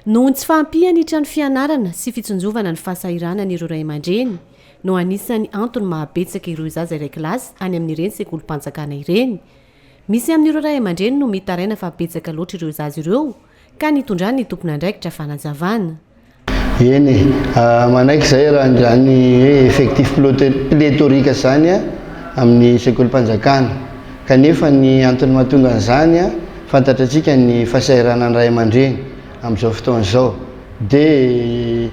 Noho ny tsy fahampiany trano fianarana sy fitsonjovana ny fahasahiranana ireo ray aman-dreny no anisan'ny antony mahabetsaka ireo zaza iray kilasy any amin'ireny sekolim-panjakana ireny. Misy amin'ireo ray aman-dreny no mitaraina fa betsaka loatra ireo zaza ireo ka nitondrany ny tompona andraikitra fanazavana. Eny manaiky izay raha andrany hoe effectif pléthorique zany amin'ny sekolim-panjakana kanefa ny antony mahatonga an'izany fantatratsika ny fahasahiranany ray aman-dreny amin'izao fotoana izao dia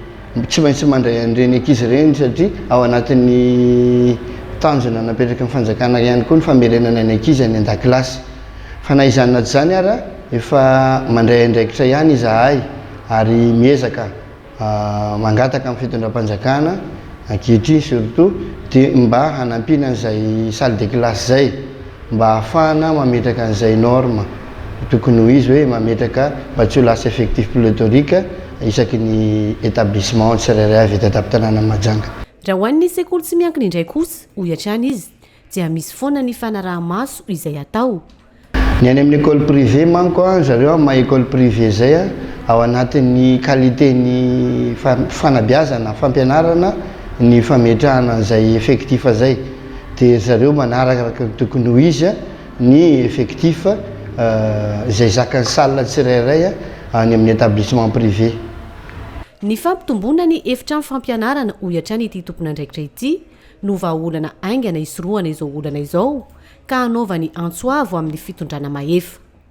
tsy maintsy mandray an'ireny ankizy ireny satria ao anatin'ny tanjona napetraka amin'ny fanjakana ihany koa ny famerenana ny ankizy any an-dakilasy. Fa na izany na tsy izany ary efa mandray andraikitra ihany izahay ary miezaka mangataka amin'ny fitondram-panjakana ankehitriny surtout dia mba hanampiana an'izay salle de classe zay mba ahafahana mametraka an'izay norme tokony ho izy hoe mametraka mba tsy ho lasa effectif pléthorique isaky ny établissement tsirairay avy eto an-tampon-tanàna Mahajanga. Raha ho an'ny sekoly tsy miankina indray kosa hohatrany izy dia misy foana ny fanaraha-maso izay atao. Ny any amin'ny école privée manko zareo amin'ny maha école privée zay ao anatin'ny qualité ny fanabeazana fampianarana ny fametrahana an'izay effectif zay dia zareo manaraka tokony ho izy ny effectif izay zakan'ny salle tsirairay any amin'ny établissement privé. Ny fampitomboana ny efitrano fampianarana hohatrany ity tompona andraikitra ity no vahaolana aingana isorohana izao olana izao ka hanaovany antsoavo amin'ny fitondrana mahefa.